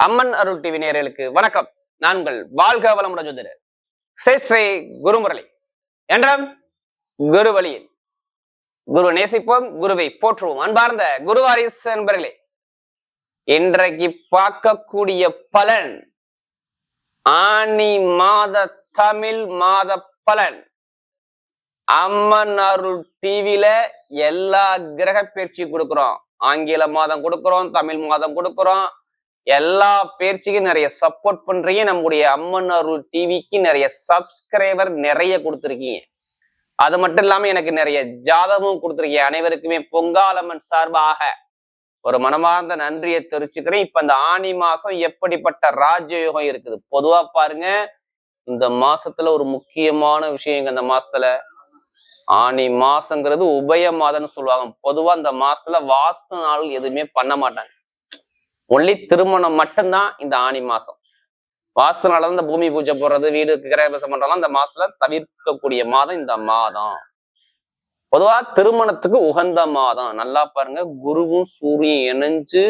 அம்மன் அருள் TV நேயர்களுக்கு வணக்கம். நான் உங்கள் வாழ்க வளமுடன் ஜோதிடர் ஸ்ரீ குருமுரளி என்றும் குரு வழியில் குரு நேசிப்போம், குருவை போற்றுவோம். அன்பார்ந்த குருவாரிஸ் என்பர்களே, இன்றைக்கு பார்க்கக்கூடிய பலன் ஆனி மாத தமிழ் மாத பலன். அம்மன் அருள் டிவில எல்லா கிரக பயிற்சி கொடுக்கிறோம். ஆங்கில மாதம் கொடுக்கிறோம், தமிழ் மாதம் கொடுக்கிறோம். எல்லா பேர்ச்சிக்கும் நிறைய சப்போர்ட் பண்றீங்க. நம்முடைய அம்மன் அருள் டிவிக்கு நிறைய சப்ஸ்கிரைபர் நிறைய கொடுத்துருக்கீங்க. அது மட்டும் இல்லாம எனக்கு நிறைய ஜாதகமும் கொடுத்துருக்கீங்க. அனைவருக்குமே பொங்காலம்மன் சார்பாக ஒரு மனமார்ந்த நன்றியை தெரிவிச்சுக்கிறேன். இப்ப இந்த ஆனி மாசம் எப்படிப்பட்ட ராஜயோகம் இருக்குது பொதுவா பாருங்க. இந்த மாசத்துல ஒரு முக்கியமான விஷயம், இந்த மாசத்துல ஆனி மாசங்கிறது உபய மாதம்னு சொல்லுவாங்க. பொதுவா இந்த மாசத்துல வாஸ்து நாள் எதுவுமே பண்ண மாட்டாங்க. ஒன்லி திருமணம் மட்டும்தான் இந்த ஆனி மாசம். வாஸ்துனால இந்த பூமி பூஜை போடுறது, வீடு கிரகபிரவேசம் பண்றதெல்லாம் இந்த மாசத்துல தவிர்க்கக்கூடிய மாதம் இந்த மாதம். பொதுவா திருமணத்துக்கு உகந்த மாதம். நல்லா பாருங்க, குருவும் சூரியன் இணைஞ்சு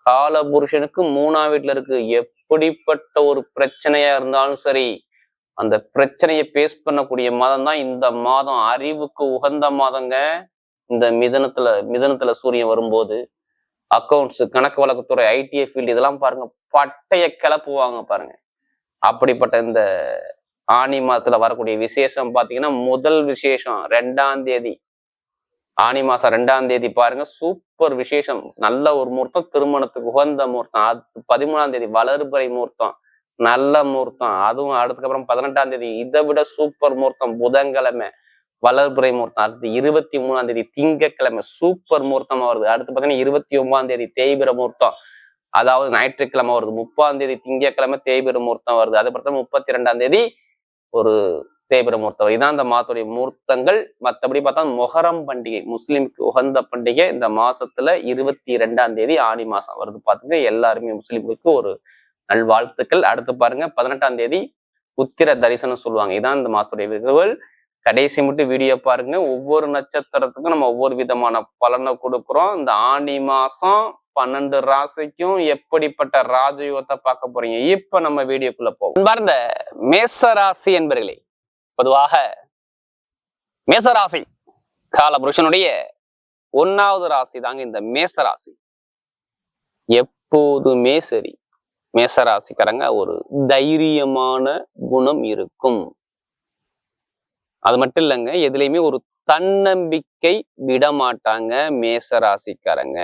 கால புருஷனுக்கு 3ஆம் வீட்டுல இருக்கு. எப்படிப்பட்ட ஒரு பிரச்சனையா இருந்தாலும் சரி, அந்த பிரச்சனையை பேஸ் பண்ணக்கூடிய மாதம் தான் இந்த மாதம். அறிவுக்கு உகந்த மாதங்க இந்த மிதனத்துல சூரியன் வரும்போது. அக்கௌண்ட்ஸ், கணக்கு வழக்குத்துறை, ஐடிஐ ஃபீல்டு இதெல்லாம் பாருங்க பட்டைய கிளப்புவாங்க பாருங்க. அப்படிப்பட்ட இந்த ஆனி மாதத்துல வரக்கூடிய விசேஷம் பாத்தீங்கன்னா, முதல் விசேஷம் 2ஆம் தேதி, ஆனி மாசம் 2ஆம் தேதி பாருங்க, சூப்பர் விசேஷம். நல்ல ஒரு முகூர்த்தம், திருமணத்துக்கு உகந்த முகூர்த்தம். அது 13ஆம் தேதி வளர்பிறை முகூர்த்தம், நல்ல முகூர்த்தம். அதுவும் அதுக்கப்புறம் 18ஆம் தேதி இதை விட சூப்பர் முகூர்த்தம், புதன்கிழமை வளர்பிறை முகூர்த்தம். அடுத்து 23ஆம் தேதி திங்கட்கிழமை சூப்பர் முகூர்த்தமா வருது. அடுத்து பாத்தீங்கன்னா 29ஆம் தேதி தேய்பிர முகூர்த்தம், அதாவது ஞாயிற்றுக்கிழமை வருது. 30ஆம் தேதி திங்கட்கிழமை தேய்பிர முகூர்த்தம் வருது. அது பார்த்தா 32ஆம் தேதி ஒரு தேய்பிர முகூர்த்தம். இதான் இந்த மாதத்துடைய முகூர்த்தங்கள். மற்றபடி பார்த்தா மொஹரம் பண்டிகை, முஸ்லிமுக்கு உகந்த பண்டிகை இந்த மாசத்துல 22ஆம் தேதி ஆனி மாசம் வருது. பாத்துங்க, எல்லாருமே முஸ்லிம்களுக்கு ஒரு நல்வாழ்த்துக்கள். அடுத்து பாருங்க, 18ஆம் தேதி உத்திர தரிசனம் சொல்லுவாங்க. இதான் இந்த மாசத்துடைய விருதுகள். கடைசி மட்டும் வீடியோ பாருங்க. ஒவ்வொரு நட்சத்திரத்துக்கும் நம்ம ஒவ்வொரு விதமான பலனை கொடுக்குறோம். இந்த ஆனி மாசம் 12 ராசிக்கும் எப்படிப்பட்ட ராஜயோகத்தை பார்க்க போறீங்க. இப்ப நம்ம வீடியோக்குள்ள போவோம். அன்பார்ந்த மேசராசி என்பர்களே, பொதுவாக மேசராசி கால புருஷனுடைய 1ஆவது ராசி தாங்க இந்த மேசராசி. எப்போதுமே சரி, மேசராசிக்காரங்க ஒரு தைரியமான குணம் இருக்கும். அது மட்டும் இல்லைங்க, எதுலையுமே ஒரு தன்னம்பிக்கை விட மாட்டாங்க மேசராசிக்காரங்க.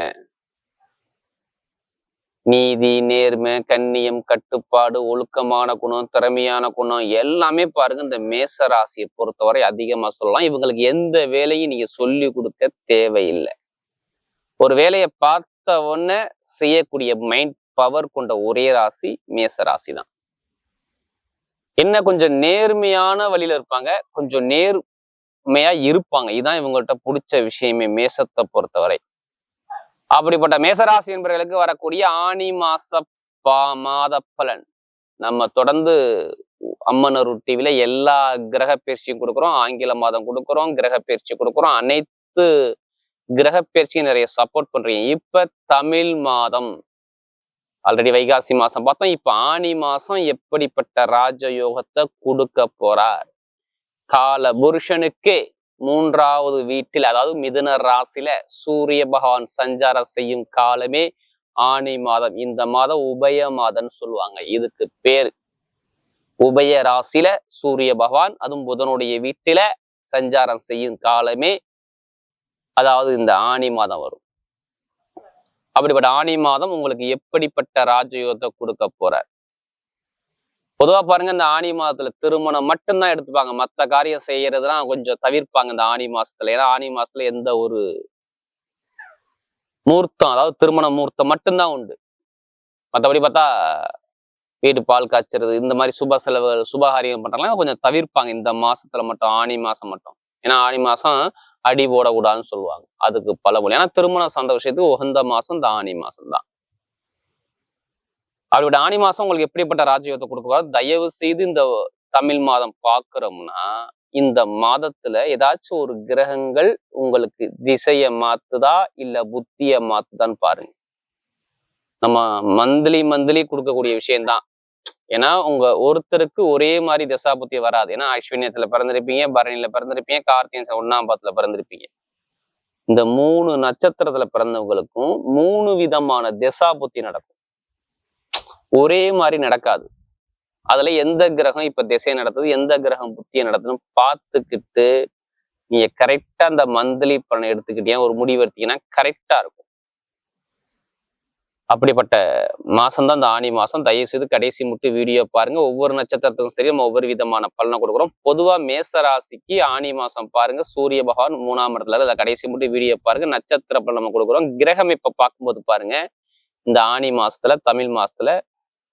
நீதி, நேர்மை, கண்ணியம், கட்டுப்பாடு, ஒழுக்கமான குணம், திறமையான குணம் எல்லாமே பாருங்க இந்த மேசராசியை பொறுத்தவரை அதிகமா சொல்லலாம். இவங்களுக்கு எந்த வேலையும் நீங்க சொல்லி கொடுக்க தேவையில்லை. ஒரு வேலையை பார்த்த உடனே செய்யக்கூடிய மைண்ட் பவர் கொண்ட ஒரே ராசி மேசராசி தான். என்ன கொஞ்சம் நேர்மையான வழியில இருப்பாங்க, கொஞ்சம் நேர்மையா இருப்பாங்க. இதுதான் இவங்கள்ட்ட பிடிச்ச விஷயமே மேசத்தை பொறுத்தவரை. அப்படிப்பட்ட மேசராசி என்பவர்களுக்கு வரக்கூடிய ஆனி மாத பலன் நம்ம தொடர்ந்து அம்மன் அருள் டிவில எல்லா கிரக பயிற்சியும் கொடுக்குறோம். ஆங்கில மாதம் கொடுக்குறோம், கிரக பயிற்சி கொடுக்குறோம். அனைத்து கிரக பயிற்சியும் நிறைய சப்போர்ட் பண்றீங்க. இப்ப தமிழ் மாதம் ஆல்ரெடி வைகாசி மாசம் பார்த்தோம். இப்ப ஆனி மாசம் எப்படிப்பட்ட ராஜயோகத்தை கொடுக்க போறார். கால புருஷனுக்கு 3ஆவது வீட்டில், அதாவது மிதுன ராசியில சூரிய பகவான் சஞ்சாரம் செய்யும் காலமே ஆனி மாதம். இந்த மாதம் உபய மாதம்னு சொல்லுவாங்க. இதுக்கு பேர் உபய ராசியில சூரிய பகவான், அதுவும் புதனுடைய வீட்டில சஞ்சாரம் செய்யும் காலமே, அதாவது இந்த ஆனி மாதம் வரும். அப்படிப்பட்ட ஆனி மாதம் உங்களுக்கு எப்படிப்பட்ட ராஜயோகத்தை கொடுக்க போறார். பொதுவா பாருங்க, இந்த ஆனி மாதத்துல திருமணம் மட்டும்தான் எடுத்துப்பாங்க. மற்ற காரியம் செய்யறதுலாம் கொஞ்சம் தவிர்ப்பாங்க இந்த ஆனி மாசத்துல. ஏன்னா ஆனி மாசத்துல எந்த ஒரு முகூர்த்தம், அதாவது திருமண முகூர்த்தம் மட்டும்தான் உண்டு. மற்றபடி பார்த்தா வீடு பால் காய்ச்சறது, இந்த மாதிரி சுப செலவுகள், சுபகாரியம் பண்றாங்க கொஞ்சம் தவிர்ப்பாங்க இந்த மாசத்துல மட்டும், ஆனி மாசம் மட்டும். ஏன்னா ஆனி மாசம் அடி போடக்கூடாதுன்னு சொல்லுவாங்க. அதுக்கு பலமொழி. ஏன்னா திருமணம் சார்ந்த விஷயத்துக்கு உகந்த மாசம் இந்த ஆனி மாசம் தான். அவருடைய ஆனி மாசம் உங்களுக்கு எப்படிப்பட்ட ராஜயோகத்தை கொடுக்குவாரு. தயவு செய்து இந்த தமிழ் மாதம் பாக்குறோம்னா, இந்த மாதத்துல ஏதாச்சும் ஒரு கிரகங்கள் உங்களுக்கு திசையை மாத்துதா இல்ல புத்திய மாத்துதான்னு பாருங்க. நம்ம மந்த்லி கொடுக்கக்கூடிய விஷயம்தான். ஏன்னா உங்க ஒருத்தருக்கு ஒரே மாதிரி தசாபுத்தி வராது. ஏன்னா அஸ்வினியத்துல பிறந்திருப்பீங்க, பரணியில பிறந்திருப்பீங்க, கார்த்திகை 1ஆம் பாதத்துல பிறந்திருப்பீங்க. இந்த 3 நட்சத்திரத்துல பிறந்தவங்களுக்கும் 3 விதமான தசாபுத்தி நடக்கும். ஒரே மாதிரி நடக்காது. அதுல எந்த கிரகம் இப்ப திசை நடத்துது, எந்த கிரகம் புத்தியை நடத்துதுன்னு பார்த்துக்கிட்டு நீங்க கரெக்டா அந்த மந்த்லி பலனை எடுத்துக்கிட்டீங்க, ஒரு முடிவு எடுத்தீங்கன்னா கரெக்டா இருக்கும். அப்படிப்பட்ட மாசம்தான் இந்த ஆனி மாசம். தயவு செய்து கடைசி முட்டு வீடியோ பாருங்க. ஒவ்வொரு நட்சத்திரத்துக்கும் சரி நம்ம ஒவ்வொரு விதமான பலனை கொடுக்குறோம். பொதுவா மேச ராசிக்கு ஆனி மாசம் பாருங்க, சூரிய பகவான் 3ஆம் இடத்துல அதை கடைசி முட்டு வீடியோ பாருங்க. நட்சத்திர பலன் நம்ம கொடுக்குறோம். கிரகம் இப்ப பார்க்கும்போது பாருங்க, இந்த ஆனி மாசத்துல தமிழ் மாசத்துல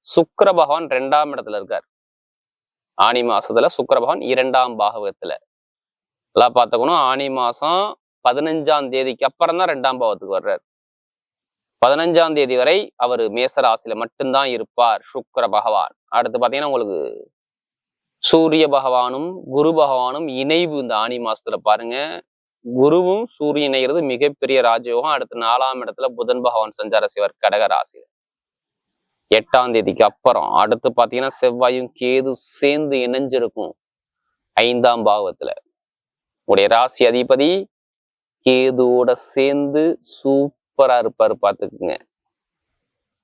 சுக்கிர பகவான் 2ஆம் இடத்துல இருக்கார். ஆனி மாசத்துல சுக்கிர பகவான் 2ஆம் பாகவத்துல எல்லாம் பார்த்துக்கணும். ஆனி மாசம் 15ஆம் தேதிக்கு அப்புறம் தான் 2ஆம் பாவத்துக்கு வர்றார். 15ஆம் தேதி வரை அவர் மேசராசியில மட்டும்தான் இருப்பார் சுக்கிர பகவான். அடுத்து பாத்தீங்கன்னா உங்களுக்கு சூரிய பகவானும் குரு பகவானும் இணைவு இந்த ஆனி மாசத்துல பாருங்க. குருவும் சூரியன் இணைகிறது மிகப்பெரிய ராஜயோகம். அடுத்து 4ஆம் இடத்துல புதன் பகவான் சஞ்சார செய்வார் கடக ராசியில 8ஆம் தேதிக்கு அப்புறம். அடுத்து பாத்தீங்கன்னா செவ்வாயும் கேது சேர்ந்து இணைஞ்சிருக்கும் 5ஆம் பாவத்துல. உடைய ராசி அதிபதி கேதுவோட சேர்ந்து சூப்பரா இருப்பாரு, பாத்துக்குங்க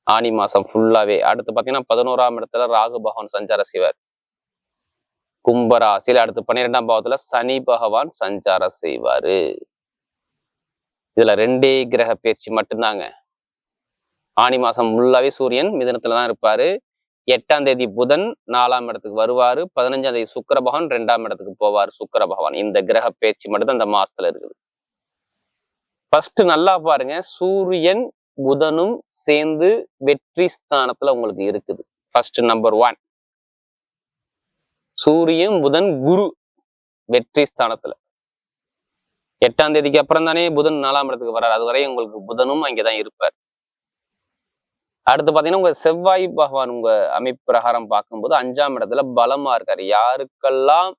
ஆனி மாசம் ஃபுல்லாவே. அடுத்து பாத்தீங்கன்னா 11ஆம் இடத்துல ராகு பகவான் சஞ்சார செய்வார் கும்பராசியில. அடுத்து 12ஆம் பாவத்துல சனி பகவான் சஞ்சார செய்வாரு. இதுல 2 கிரக பயிற்சி மட்டும்தாங்க. ஆனி மாசம் ஃபுல்லாவே சூரியன் மிதுனத்துலதான் இருப்பாரு. 8ஆம் தேதி புதன் 4ஆம் இடத்துக்கு வருவாரு. 15ஆம் தேதி சுக்கிர பகவான் 2ஆம் இடத்துக்கு போவார் சுக்கிர பகவான். இந்த கிரக பயிற்சி மட்டும்தான் இந்த மாசத்துல இருக்குது. ஃபர்ஸ்ட் நல்லா பாருங்க, சூரியன் புதனும் சேர்ந்து வெற்றி ஸ்தானத்துல உங்களுக்கு இருக்குது. ஃபர்ஸ்ட் நம்பர் 1 சூரியன் புதன் குரு வெற்றி ஸ்தானத்துல. 8ஆம் தேதிக்கு அப்புறம் தானே புதன் 4ஆம் இடத்துக்கு வர்றாரு. அதுவரை உங்களுக்கு புதனும் அங்கேதான் இருப்பார். அடுத்து பாத்தீங்கன்னா உங்க செவ்வாய் பகவான் உங்க அமைப்பு பிரகாரம் பார்க்கும்போது 5ஆம் இடத்துல பலமா இருக்காரு. யாருக்கெல்லாம்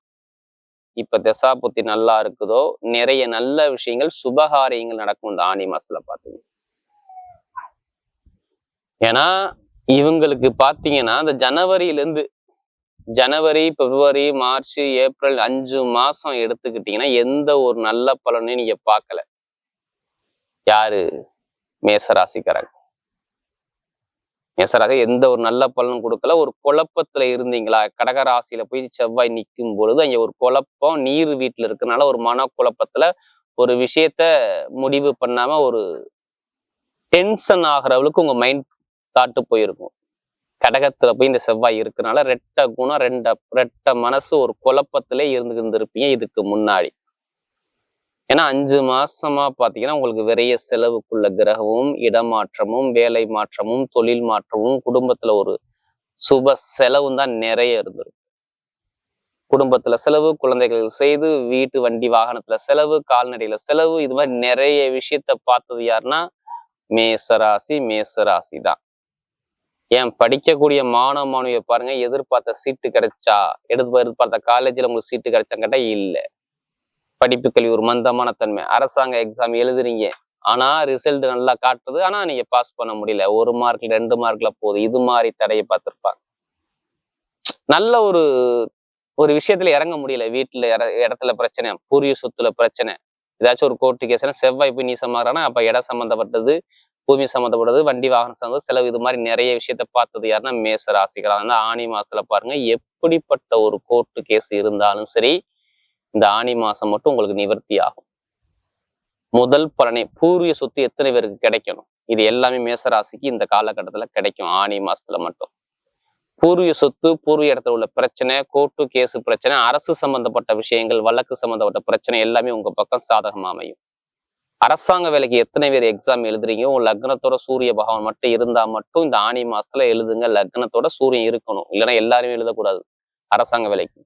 இப்ப தசாபுத்தி நல்லா இருக்குதோ நிறைய நல்ல விஷயங்கள் சுபகாரியங்கள் நடக்கும் இந்த ஆனி மாசத்துல பாத்தீங்க. ஏன்னா இவங்களுக்கு பாத்தீங்கன்னா இந்த ஜனவரி பிப்ரவரி மார்ச் ஏப்ரல் 5 மாசம் எடுத்துக்கிட்டீங்கன்னா எந்த ஒரு நல்ல பலனையும் நீங்க பார்க்கல. யாரு? மேசராசிக்காரங்க. மேசராசி எந்த ஒரு நல்ல பலனும் கொடுக்கல. ஒரு குழப்பத்துல இருந்தீங்களா? கடகராசியில போய் செவ்வாய் நிற்கும் பொழுது அங்க ஒரு குழப்பம், நீர் வீட்டுல இருக்கனால ஒரு மன குழப்பத்துல ஒரு விஷயத்த முடிவு பண்ணாம ஒரு டென்ஷன் ஆகிறவளுக்கு உங்க மைண்ட் தாட்டு போயிருக்கும். கடகத்துல போய் இந்த செவ்வாய் இருக்கனால ரெட்ட குணம், ரெட்ட மனசு, ஒரு குழப்பத்திலே இருந்திருப்பீங்க இதுக்கு முன்னாடி. ஏன்னா 5 மாசமா பாத்தீங்கன்னா உங்களுக்கு விரைய செலவுக்குள்ள கிரகமும், இடமாற்றமும், வேலை மாற்றமும், தொழில் மாற்றமும், குடும்பத்துல ஒரு சுப செலவும் தான் நிறைய இருந்திருக்கும். குடும்பத்துல செலவு, குழந்தைகள் செய்து, வீட்டு வண்டி வாகனத்துல செலவு, கால்நடையில செலவு, இது மாதிரி நிறைய விஷயத்த பார்த்தது யாருன்னா மேசராசி தான். ஏன் படிக்கக்கூடிய மாணவ மாணவியை பாருங்க, எதிர்பார்த்த சீட்டு கிடைச்சா, எதிர்பார்த்த காலேஜ்ல உங்களுக்கு சீட்டு கிடைச்சான்னு கேட்டா இல்ல. படிப்பு கல்வி ஒரு மந்தமான தன்மை. அரசாங்க எக்ஸாம் எழுதுறீங்க, ஆனா ரிசல்ட் நல்லா காட்டுறது, ஆனா நீங்க பாஸ் பண்ண முடியல. 1 மார்க்ல 2 மார்க்ல போகுது. இது மாதிரி தடையை பார்த்திருப்பாங்க. நல்ல ஒரு விஷயத்துல இறங்க முடியல. வீட்டுல இடத்துல பிரச்சனை, பூர்வீக சொத்துல பிரச்சனை, ஏதாச்சும் ஒரு கோர்ட்டு கேஸ்னா செவ்வாய் போய் நீசமாகறானா அப்ப இடம் சம்மந்தப்பட்டது, பூமி சம்மந்தப்பட்டது, வண்டி வாகனம் சம்மந்தம் செலவு, இது மாதிரி நிறைய விஷயத்த பார்த்தது யாருன்னா மேச ராசிகளாக. ஆனி மாசத்துல பாருங்க, எப்படிப்பட்ட ஒரு கோர்ட்டு கேஸ் இருந்தாலும் சரி இந்த ஆனி மாசம் மட்டும் உங்களுக்கு நிவர்த்தி ஆகும். முதல் பலனை பூர்வீக சொத்து எத்தனை பேருக்கு கிடைக்கணும், இது எல்லாமே மேசராசிக்கு இந்த காலகட்டத்துல கிடைக்கும். ஆனி மாசத்துல மட்டும் பூர்வீக சொத்து, பூர்வீக இடத்துல உள்ள பிரச்சனை, கோர்ட்டு கேஸ் பிரச்சனை, அரசு சம்பந்தப்பட்ட விஷயங்கள், வழக்கு சம்பந்தப்பட்ட பிரச்சனை எல்லாமே உங்க பக்கம் சாதகமா அமையும். அரசாங்க வேலைக்கு எத்தனை பேர் எக்ஸாம் எழுதுறீங்க, உங்க லக்னத்தோட சூரிய பகவான் மட்டும் இருந்தா மட்டும் இந்த ஆனி மாசத்துல எழுதுங்க. லக்னத்தோட சூரியன் இருக்கணும், இல்லைன்னா எல்லாருமே எழுதக்கூடாது அரசாங்க வேலைக்கு.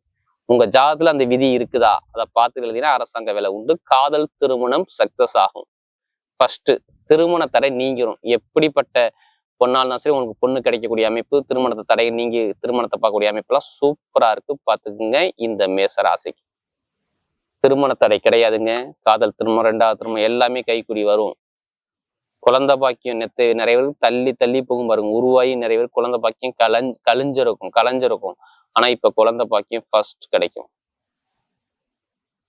உங்க ஜாதத்துல அந்த விதி இருக்குதா அதை பார்த்து எழுதினா அரசாங்க வேலை உண்டு. காதல் திருமணம் சக்சஸ் ஆகும். ஃபர்ஸ்ட் திருமண தடை நீங்கிரும். எப்படிப்பட்ட பொண்ணாலும் சரி உங்களுக்கு பொண்ணு கிடைக்கக்கூடிய அமைப்பு, திருமணத்தை தடை நீங்கி திருமணத்தை பார்க்கக்கூடிய அமைப்புலாம் சூப்பரா இருக்கு. பார்த்துக்குங்க இந்த மேச ராசிக்கு. திருமண தடை கிடையாதுங்க. காதல் திருமணம், 2வது திருமணம் எல்லாமே கைக்கூடி வரும். குழந்தை பாக்கியம் நிறைய பேருக்கு தள்ளி தள்ளி போகும் பாருங்க. உருவாகி நிறைய பேர் குழந்தை பாக்கியம் கலைஞ்சிருக்கும். ஆனா இப்ப குழந்தை பாக்கியம் ஃபர்ஸ்ட் கிடைக்கும்.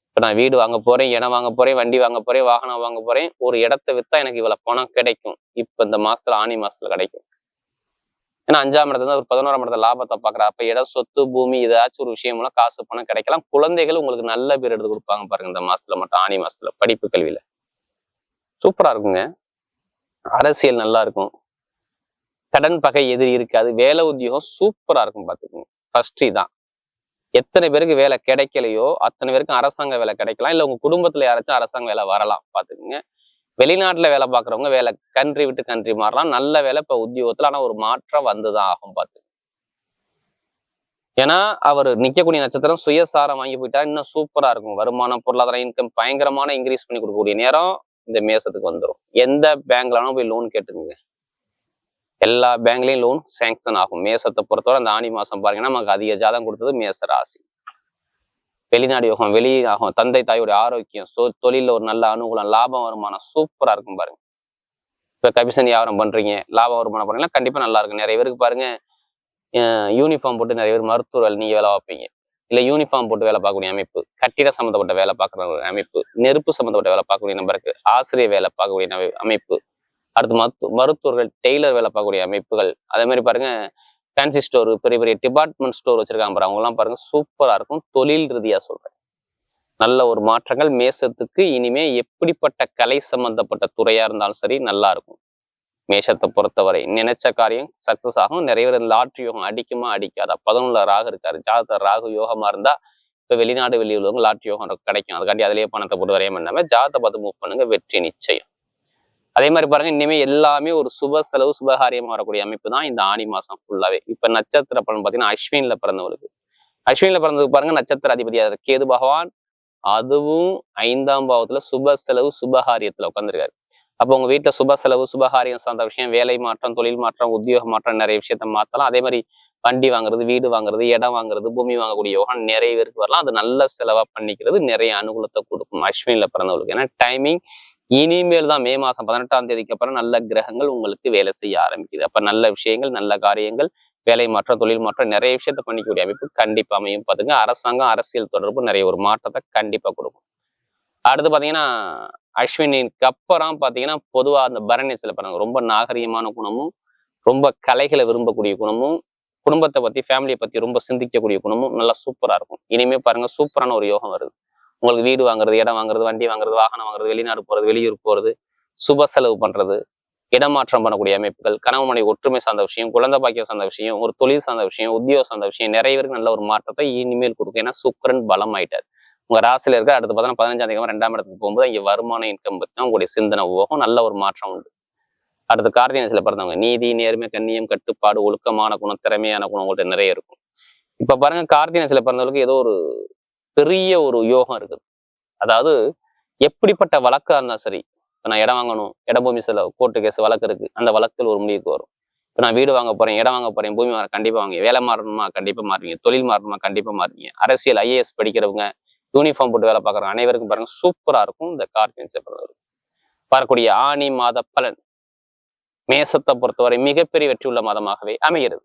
இப்ப நான் வீடு வாங்க போறேன், இடம் வாங்க போறேன், வண்டி வாங்க போறேன், வாகனம் வாங்க போறேன், ஒரு இடத்த வித்தா எனக்கு இவ்வளவு பணம் கிடைக்கும். இப்ப இந்த மாசத்துல ஆனி மாசத்துல கிடைக்கும். ஏன்னா 5ஆம் இடத்துல ஒரு 11ஆம் இடத்துல லாபத்தை பாக்குற. அப்ப இடம், சொத்து, பூமி, ஏதாச்சும் ஒரு விஷயம் மூலம் காசு பணம் கிடைக்கலாம். குழந்தைகள் உங்களுக்கு நல்ல பேர் எடுத்து கொடுப்பாங்க பாருங்க. இந்த மாசத்துல மட்டும் ஆனி மாசத்துல படிப்பு கல்வியில சூப்பரா இருக்குங்க. அரசியல் நல்லா இருக்கும். கடன் பகை எதிரி இருக்காது. வேலை உத்தியோகம் சூப்பரா இருக்கும். பாத்துக்கோங்க. ஃபர்ஸ்ட் தான் எத்தனை பேருக்கு வேலை கிடைக்கலையோ அத்தனை பேருக்கும் அரசாங்க வேலை கிடைக்கலாம். இல்ல உங்க குடும்பத்துல யாராச்சும் அரசாங்க வேலை வரலாம். பாத்துக்கோங்க. வெளிநாட்டுல வேலை பார்க்குறவங்க வேலை கண்ட்ரி விட்டு கண்ட்ரி மாறலாம். நல்ல வேலை இப்ப உத்தியோகத்துல, ஆனா ஒரு மாற்றம் வந்துதான் ஆகும். பாத்து. ஏன்னா அவர் நிக்கக்கூடிய நட்சத்திரம் சுயசாரம் வாங்கி போயிட்டா இன்னும் சூப்பரா இருக்கும். வருமானம், பொருளாதார இன்கம் பயங்கரமான இன்க்ரீஸ் பண்ணி கொடுக்கக்கூடிய நேரம் இந்த மேசத்துக்கு வந்துடும். எந்த பேங்க்லனாலும் போய் லோன் கேட்டுக்குங்க. எல்லா பேங்க்லயும் லோன் சேங்ஷன் ஆகும். மேசத்தை பொறுத்தவரை அந்த ஆனி மாசம் பாருங்கன்னா நமக்கு அதிக ஜாதகம் கொடுத்தது மேச ராசி. வெளிநாடு யோகம், வெளியாகும், தந்தை தாயோட ஆரோக்கியம், தொழில ஒரு நல்ல அனுகூலம், லாபம், வருமானம் சூப்பரா இருக்கும் பாருங்க. இப்ப கமிஷன் வியாபாரம் பண்றீங்க, லாபம் வருமானம் பண்றீங்கன்னா கண்டிப்பா நல்லா இருக்கும். நிறைய பேருக்கு பாருங்க யூனிஃபார்ம் போட்டு நிறைய பேர் மருத்துவ வேலை நீங்க வேலை பார்ப்பீங்க. இல்ல யூனிஃபார்ம் போட்டு வேலை பார்க்கக்கூடிய அமைப்பு, கட்டிட சம்மந்தப்பட்ட வேலை பார்க்குற அமைப்பு, நெருப்பு சம்மந்தப்பட்ட வேலை பார்க்கக்கூடிய நபருக்கு ஆசிரியர் வேலை பார்க்கக்கூடிய அமைப்பு, அடுத்து மருத்துவர்கள் டெய்லர் வேலை பார்க்கக்கூடிய அமைப்புகள், அதே மாதிரி பாருங்க ஃபேன்சி ஸ்டோர், பெரிய பெரிய டிபார்ட்மெண்ட் ஸ்டோர் வச்சிருக்காங்க பாருங்க. அவங்க எல்லாம் பாருங்க சூப்பரா இருக்கும். தொழில் ரீதியா சொல்றேன், நல்ல ஒரு மாற்றங்கள் மேசத்துக்கு. இனிமே எப்படிப்பட்ட கலை சம்பந்தப்பட்ட துறையா இருந்தாலும் சரி நல்லா இருக்கும். மேஷத்தை பொறுத்தவரை நினைச்ச காரியம் சக்சஸ் ஆகும். நிறைய பேர் லாட்ரி யோகம் அடிக்குமா அடிக்காதா? 11ல ராகு இருக்காரு. ஜாதகத்துல ராகு யோகமா இருந்தா இப்ப வெளிநாடு வெளியுள்ளவங்க லாட்ரி யோகம் கிடைக்கும். அதுக்காண்டி அதிலேயே பணத்தை போட்டு வரைய பண்ணாம ஜாதகத்தை பார்த்து மூவ் பண்ணுங்க, வெற்றி நிச்சயம். அதே மாதிரி பாருங்க, இனிமே எல்லாமே ஒரு சுப செலவு சுபகாரியமா வரக்கூடிய அமைப்பு தான் இந்த ஆனி மாசம் ஃபுல்லாவே. இப்ப நட்சத்திர பலன் பாத்தீங்கன்னா அஸ்வின்ல பிறந்தவங்களுக்கு, அஸ்வின்ல பிறந்ததுக்கு பாருங்க நட்சத்திர அதிபதியா கேது பகவான், அதுவும் 5ஆம் பாவத்துல சுப செலவு சுபகாரியத்துல உட்காந்துருக்காரு. அப்போ உங்க வீட்டுல சுப செலவு சுபகாரியம் சார்ந்த விஷயம், வேலை மாற்றம், தொழில் மாற்றம், உத்தியோக மாற்றம், நிறைய விஷயத்த மாத்தலாம். அதே மாதிரி வண்டி வாங்குறது, வீடு வாங்குறது, இடம் வாங்குறது, பூமி வாங்கக்கூடிய யோகம் நிறைய பேருக்கு வரலாம். அது நல்ல செலவா பண்ணிக்கிறது நிறைய அனுகூலத்தை கொடுக்கும் அஸ்வின்ல பிறந்தவங்களுக்கு. ஏன்னா டைமிங் இனிமேல் தான் மே மாசம் 18ஆம் தேதிக்கு அப்புறம் நல்ல கிரகங்கள் உங்களுக்கு வேலை செய்ய ஆரம்பிக்குது. அப்ப நல்ல விஷயங்கள், நல்ல காரியங்கள், வேலை மாற்றம், தொழில் மாற்றம், நிறைய விஷயத்த பண்ணிக்கூடிய அமைப்பு கண்டிப்பா அமையும். பாத்துங்க. அரசாங்கம், அரசியல் தொடர்பு நிறைய ஒரு மாற்றத்தை கண்டிப்பா கொடுக்கும். அடுத்து பாத்தீங்கன்னா அஸ்வினிக்கு அப்புறம் பாத்தீங்கன்னா பொதுவா அந்த பரணிசில பாருங்க, ரொம்ப நாகரீகமான குணமும், ரொம்ப கலைகளை விரும்பக்கூடிய குணமும், குடும்பத்தை பத்தி, ஃபேமிலியை பத்தி ரொம்ப சிந்திக்கக்கூடிய குணமும் நல்லா சூப்பரா இருக்கும். இனிமே பாருங்க சூப்பரான ஒரு யோகம் வருது. உங்களுக்கு வீடு வாங்குறது, இடம் வாங்குறது, வண்டி வாங்குறது, வாகனம் வாங்குறது, வெளிநாடு போறது, வெளியூர் போறது, சுப செலவு பண்றது, இடமாற்றம் பண்ணக்கூடிய அமைப்புகள், கணவன் மனைவி ஒற்றுமை சார்ந்த விஷயம், குழந்தை பாக்கியம் சார்ந்த விஷயம், ஒரு தொழில் சார்ந்த விஷயம், உத்தியோகம் சார்ந்த விஷயம், நிறைய பேருக்கு நல்ல ஒரு மாற்றத்தை இனிமேல் கொடுக்கும். ஏன்னா சுக்கிரன் பலம் ஆயிட்டார் உங்க ராசியில இருக்க. அடுத்து பார்த்தீங்கன்னா 15ஆம் தேதி 2ஆம் இடத்துக்கு போகும்போது இங்க வருமான இன்கம் பத்தி உங்களுடைய சிந்தனை போகும். நல்ல ஒரு மாற்றம் உண்டு. அடுத்து கார்த்திகை பிறந்தவங்க நீதி, நேர்மை, கண்ணியம், கட்டுப்பாடு, ஒழுக்கமான குணம், திறமையான குணம் உங்கள்கிட்ட நிறைய இருக்கும். இப்ப பாருங்க கார்த்திகை பிறந்தவங்களுக்கு ஏதோ ஒரு பெரிய ஒரு யோகம் இருக்குது. அதாவது எப்படிப்பட்ட வழக்கா இருந்தா சரி, இப்ப நான் இடம் வாங்கணும், இடபூமி சில கோர்ட்டு கேஸ் வழக்கு இருக்கு, அந்த வழக்கில் ஒரு முடிவுக்கு வரும். இப்ப நான் வீடு வாங்க போறேன், இடம் வாங்க போறேன், பூமி வாங்க கண்டிப்பா வாங்க, வேலை மாறணுமா கண்டிப்பா மாறுவீங்க, தொழில் மாறணுமா கண்டிப்பா மாறுவீங்க. அரசியல் IAS படிக்கிறவங்க, யூனிஃபார்ம் போட்டு வேலை பார்க்குறவங்க அனைவருக்கும் பாருங்க சூப்பரா இருக்கும் இந்த கார்த்திகை பிறந்தவர்கள். வரக்கூடிய ஆனி மாத பலன் மேசத்தை பொறுத்தவரை மிகப்பெரிய வெற்றி உள்ள மாதமாகவே அமைகிறது.